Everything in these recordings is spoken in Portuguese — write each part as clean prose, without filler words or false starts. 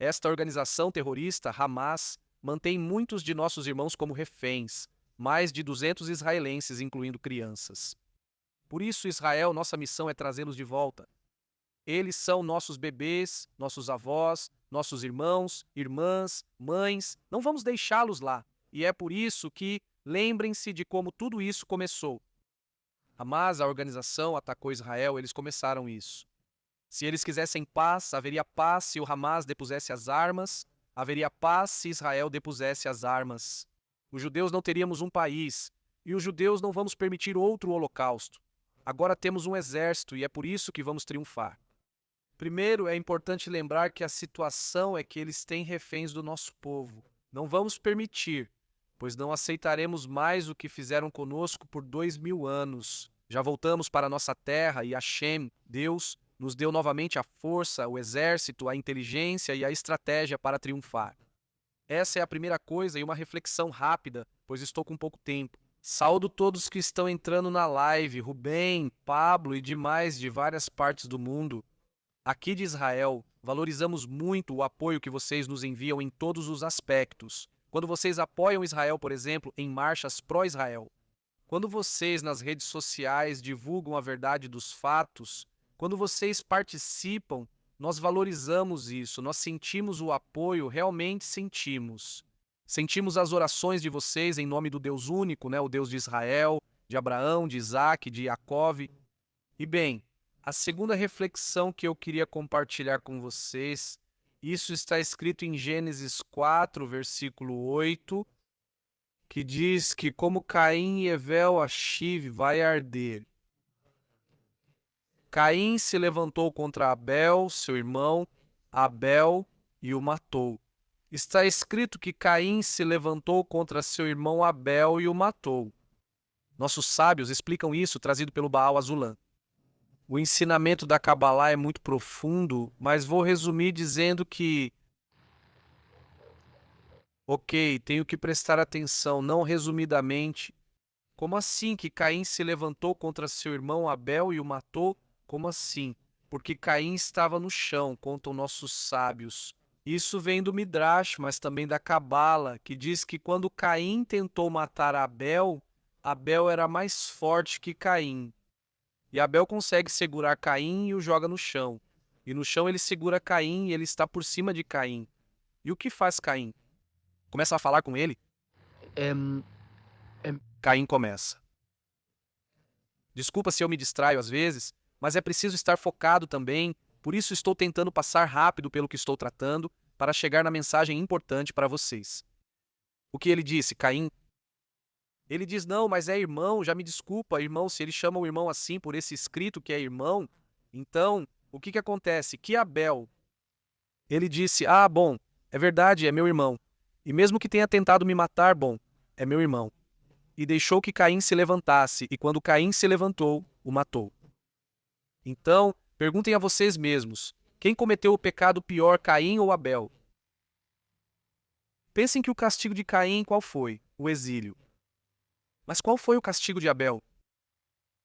Esta organização terrorista, Hamas, mantém muitos de nossos irmãos como reféns, mais de 200 israelenses, incluindo crianças. Por isso, Israel, nossa missão é trazê-los de volta. Eles são nossos bebês, nossos avós, nossos irmãos, irmãs, mães. Não vamos deixá-los lá. E é por isso que lembrem-se de como tudo isso começou. Hamas, a organização, atacou Israel, eles começaram isso. Se eles quisessem paz, haveria paz se o Hamas depusesse as armas, haveria paz se Israel depusesse as armas. Os judeus não teríamos um país, e os judeus não vamos permitir outro holocausto. Agora temos um exército e é por isso que vamos triunfar. Primeiro, é importante lembrar que a situação é que eles têm reféns do nosso povo. Não vamos permitir, pois não aceitaremos mais o que fizeram conosco por 2000 anos. Já voltamos para nossa terra e Hashem, Deus, nos deu novamente a força, o exército, a inteligência e a estratégia para triunfar. Essa é a primeira coisa e uma reflexão rápida, pois estou com pouco tempo. Saúdo todos que estão entrando na live, Rubem, Pablo e demais de várias partes do mundo. Aqui de Israel, valorizamos muito o apoio que vocês nos enviam em todos os aspectos. Quando vocês apoiam Israel, por exemplo, em marchas pró-Israel. Quando vocês nas redes sociais divulgam a verdade dos fatos, quando vocês participam, nós valorizamos isso, nós sentimos o apoio, realmente sentimos. Sentimos as orações de vocês em nome do Deus único, o Deus de Israel, de Abraão, de Isaac, de Jacove. E bem, a segunda reflexão que eu queria compartilhar com vocês, isso está escrito em Gênesis 4, versículo 8, que diz que como Caim e Evel Achive vai arder. Caim se levantou contra Abel, seu irmão, Abel, e o matou. Está escrito que Caim se levantou contra seu irmão Abel e o matou. Nossos sábios explicam isso, trazido pelo Baal Azulã. O ensinamento da Cabalá é muito profundo, mas vou resumir dizendo que tenho que prestar atenção, não resumidamente. Como assim que Caim se levantou contra seu irmão Abel e o matou? Como assim? Porque Caim estava no chão, contam nossos sábios. Isso vem do Midrash, mas também da Cabala, que diz que quando Caim tentou matar Abel, Abel era mais forte que Caim. E Abel consegue segurar Caim e o joga no chão. E no chão ele segura Caim e ele está por cima de Caim. E o que faz Caim? Começa a falar com ele? Caim começa. Desculpa se eu me distraio às vezes, mas é preciso estar focado também, por isso estou tentando passar rápido pelo que estou tratando, para chegar na mensagem importante para vocês. O que ele disse, Caim? Ele diz, não, mas é irmão, já me desculpa, irmão, se ele chama o irmão assim por esse escrito que é irmão, então, o que acontece? Que Abel, ele disse, bom, é verdade, é meu irmão, e mesmo que tenha tentado me matar, bom, é meu irmão. E deixou que Caim se levantasse, e quando Caim se levantou, o matou. Então, perguntem a vocês mesmos, quem cometeu o pecado pior, Caim ou Abel? Pensem que o castigo de Caim qual foi? O exílio. Mas qual foi o castigo de Abel?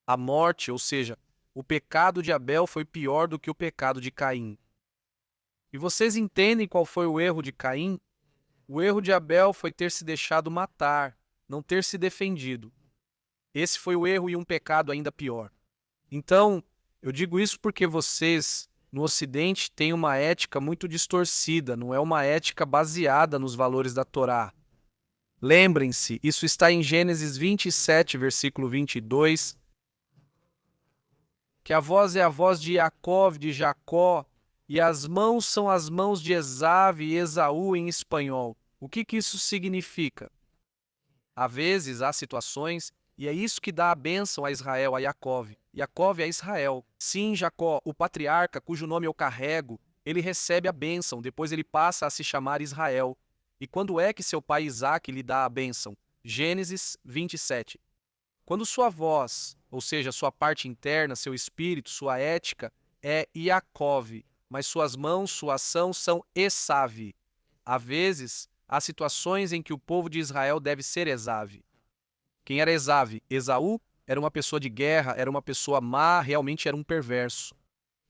A morte, ou seja, o pecado de Abel foi pior do que o pecado de Caim. E vocês entendem qual foi o erro de Caim? O erro de Abel foi ter se deixado matar, não ter se defendido. Esse foi o erro e um pecado ainda pior. Então, eu digo isso porque vocês, no Ocidente, têm uma ética muito distorcida, não é uma ética baseada nos valores da Torá. Lembrem-se, isso está em Gênesis 27, versículo 22, que a voz é a voz de Jacó, de Jacó, e as mãos são as mãos de Esav e Esaú em espanhol. O que isso significa? Há vezes, há situações, e é isso que dá a bênção a Israel, a Jacove. Jacove é Israel. Sim, Jacó, o patriarca cujo nome eu carrego, ele recebe a bênção, depois ele passa a se chamar Israel. E quando é que seu pai Isaque lhe dá a bênção? Gênesis 27. Quando sua voz, ou seja, sua parte interna, seu espírito, sua ética, é Jacove, mas suas mãos, sua ação são Esav. Há vezes, há situações em que o povo de Israel deve ser Esav. Quem era Esav? Esaú era uma pessoa de guerra, era uma pessoa má, realmente era um perverso.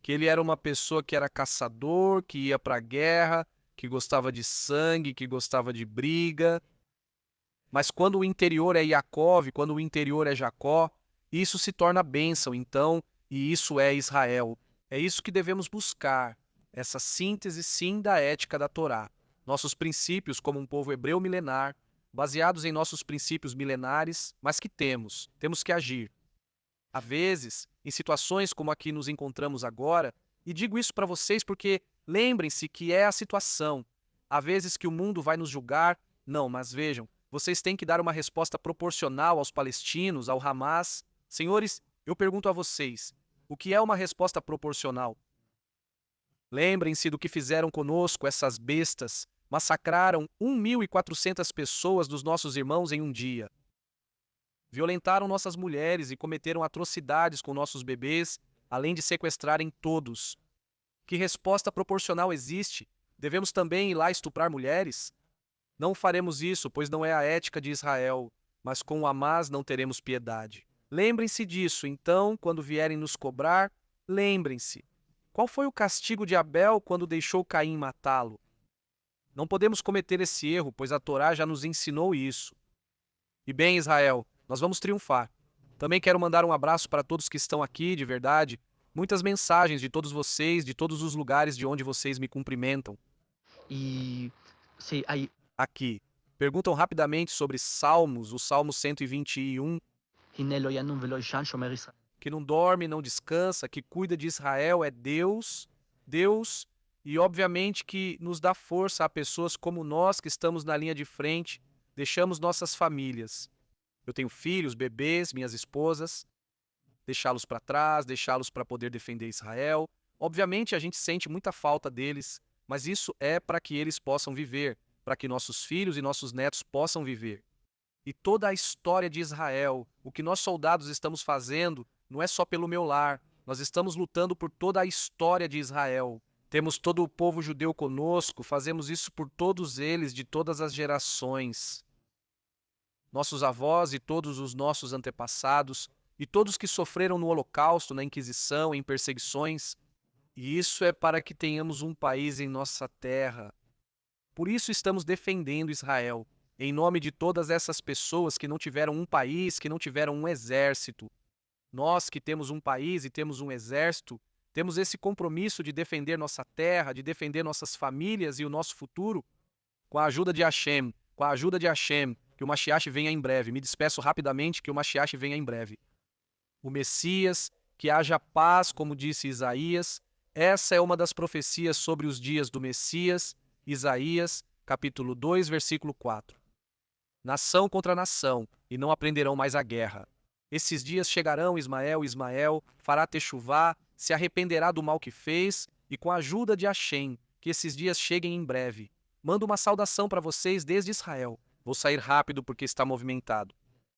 Que ele era uma pessoa que era caçador, que ia para a guerra, que gostava de sangue, que gostava de briga. Mas quando o interior é Iacove, quando o interior é Jacó, isso se torna bênção, então, e isso é Israel. É isso que devemos buscar, essa síntese, sim, da ética da Torá. Nossos princípios como um povo hebreu milenar, baseados em nossos princípios milenares, mas que temos que agir. Há vezes, em situações como a que nos encontramos agora, e digo isso para vocês porque lembrem-se que é a situação. Há vezes que o mundo vai nos julgar, não, mas vejam, vocês têm que dar uma resposta proporcional aos palestinos, ao Hamas. Senhores, eu pergunto a vocês, o que é uma resposta proporcional? Lembrem-se do que fizeram conosco essas bestas. Massacraram 1.400 pessoas dos nossos irmãos em um dia. Violentaram nossas mulheres e cometeram atrocidades com nossos bebês, além de sequestrarem todos. Que resposta proporcional existe? Devemos também ir lá estuprar mulheres? Não faremos isso, pois não é a ética de Israel, mas com o Hamas não teremos piedade. Lembrem-se disso, então, quando vierem nos cobrar, lembrem-se. Qual foi o castigo de Abel quando deixou Caim matá-lo? Não podemos cometer esse erro, pois a Torá já nos ensinou isso. E bem, Israel, nós vamos triunfar. Também quero mandar um abraço para todos que estão aqui, de verdade. Muitas mensagens de todos vocês, de todos os lugares de onde vocês me cumprimentam. Y sí, hay Aqui. Perguntam rapidamente sobre Salmos, o Salmo 121, הנה לא ינום ולא יישן שומר ישראל. que não dorme, não descansa, que cuida de Israel, é Deus, e obviamente que nos dá força a pessoas como nós que estamos na linha de frente, deixamos nossas famílias. Eu tenho filhos, bebês, minhas esposas, deixá-los para trás, deixá-los para poder defender Israel. Obviamente a gente sente muita falta deles, mas isso é para que eles possam viver, para que nossos filhos e nossos netos possam viver. E toda a história de Israel, o que nós soldados estamos fazendo, não é só pelo meu lar, nós estamos lutando por toda a história de Israel. Temos todo o povo judeu conosco, fazemos isso por todos eles, de todas as gerações. Nossos avós e todos os nossos antepassados, e todos que sofreram no Holocausto, na Inquisição, em perseguições. E isso é para que tenhamos um país em nossa terra. Por isso estamos defendendo Israel, em nome de todas essas pessoas que não tiveram um país, que não tiveram um exército. Nós que temos um país e temos um exército, temos esse compromisso de defender nossa terra, de defender nossas famílias e o nosso futuro, com a ajuda de Hashem, que o Mashiach venha em breve. Me despeço rapidamente, que o Mashiach venha em breve. O Messias, que haja paz, como disse Isaías. Essa é uma das profecias sobre os dias do Messias, Isaías, capítulo 2, versículo 4. Nação contra nação, e não aprenderão mais a guerra. Esses dias chegarão, Ismael fará techuvá, se arrependerá do mal que fez, e com a ajuda de Hashem, que esses dias cheguem em breve. Mando uma saudação para vocês desde Israel. Vou sair rápido porque está movimentado.